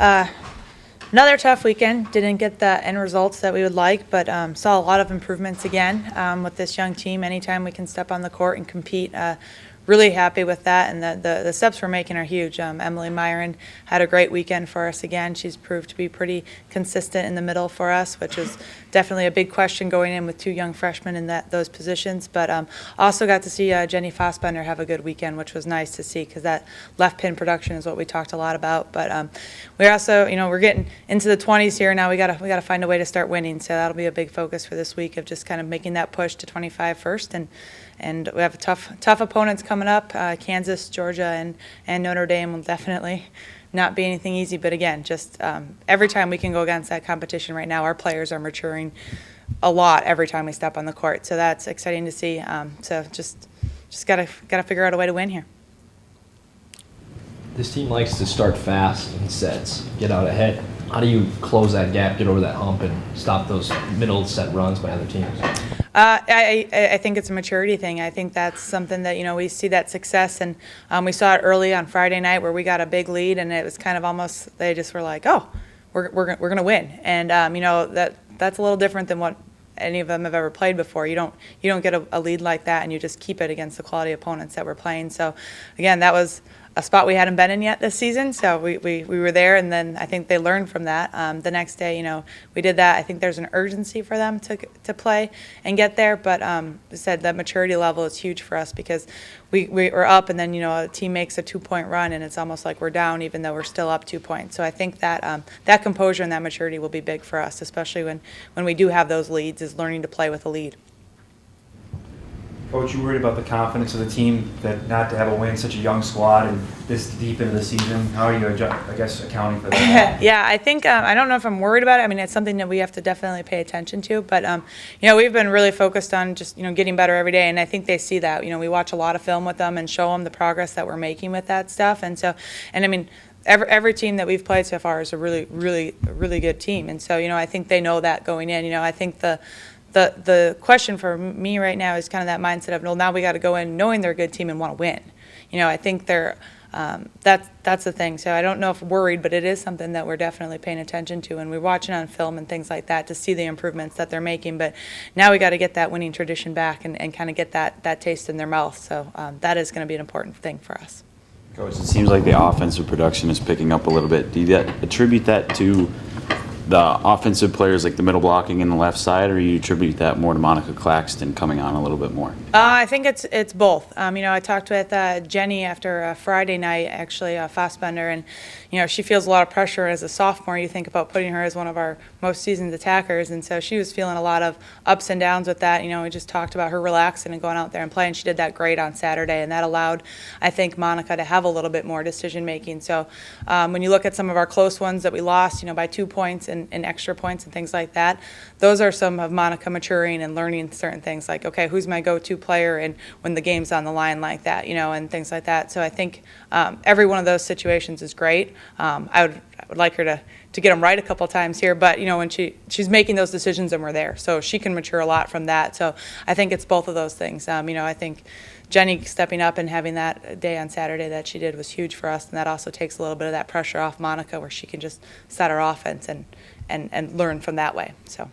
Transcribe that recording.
Another tough weekend. Didn't get the end results that we would like, but saw a lot of improvements again with this young team. Anytime we can step on the court and compete, really happy with that. And the steps we're making are huge. Emily Myron had a great weekend for us again. She's proved to be pretty consistent in the middle for us, which is definitely a big question going in with two young freshmen in those positions. But also got to see Jenny Fossbender have a good weekend, which was nice to see because that left pin production is what we talked a lot about. But we're also, we're getting into the 20s here now. We gotta find a way to start winning. So that'll be a big focus for this week of just kind of making that push to 25 first. And we have tough opponents coming up. Kansas, Georgia, and Notre Dame will definitely not be anything easy. But again, just every time we can go against that competition right now, our players are maturing a lot every time we step on the court. So that's exciting to see. So just gotta figure out a way to win here. This team likes to start fast in sets, get out ahead. How do you close that gap, get over that hump, and stop those middle set runs by other teams? I think it's a maturity thing. I think that's something that, we see that success, and we saw it early on Friday night where we got a big lead, and it was kind of almost, they just were like, oh, we're going to win. And, that's a little different than what any of them have ever played before. You don't get a lead like that, and you just keep it against the quality opponents that we're playing. So, again, that was a spot we hadn't been in yet this season, so we were there, and then I think they learned from that. The next day, we did that. I think there's an urgency for them to play and get there, but I said that maturity level is huge for us because we're up, and then a team makes a 2-point run, and it's almost like we're down even though we're still up 2 points. So I think that that composure and that maturity will be big for us, especially when we do have those leads, is learning to play with a lead. Coach, you worried about the confidence of the team that not to have a win, such a young squad, and this deep into the season? How are you, accounting for that? Yeah, I think I don't know if I'm worried about it. I mean, it's something that we have to definitely pay attention to. But we've been really focused on just getting better every day, and I think they see that. We watch a lot of film with them and show them the progress that we're making with that stuff. And I mean, every team that we've played so far is a really, really, really good team. And so I think they know that going in. I think the question for me right now is kind of that mindset of, well, now we got to go in knowing they're a good team and want to win. I think they're that's the thing. So I don't know if worried, but it is something that we're definitely paying attention to, and we're watching on film and things like that to see the improvements that they're making. But now we got to get that winning tradition back and kind of get that taste in their mouth. So that is going to be an important thing for us. Coach, it seems like the offensive production is picking up a little bit. Do you attribute that to the offensive players, like the middle blocking in the left side, or you attribute that more to Monica Claxton coming on a little bit more? I think it's both. I talked with Jenny after Friday night, actually, Fossbender, and she feels a lot of pressure as a sophomore. You think about putting her as one of our most seasoned attackers, and so she was feeling a lot of ups and downs with that. We just talked about her relaxing and going out there and playing. She did that great on Saturday, and that allowed, I think, Monica to have a little bit more decision making. So when you look at some of our close ones that we lost, by 2 points and extra points and things like that, those are some of Monica maturing and learning certain things like, okay, who's my go-to player and when the game's on the line like that, and things like that. So I think every one of those situations is great. I would like her to get them right a couple times here, but when she's making those decisions and we're there, so she can mature a lot from that. So I think it's both of those things. I think Jenny stepping up and having that day on Saturday that she did was huge for us, and that also takes a little bit of that pressure off Monica, where she can just set her offense and learn from that way. So.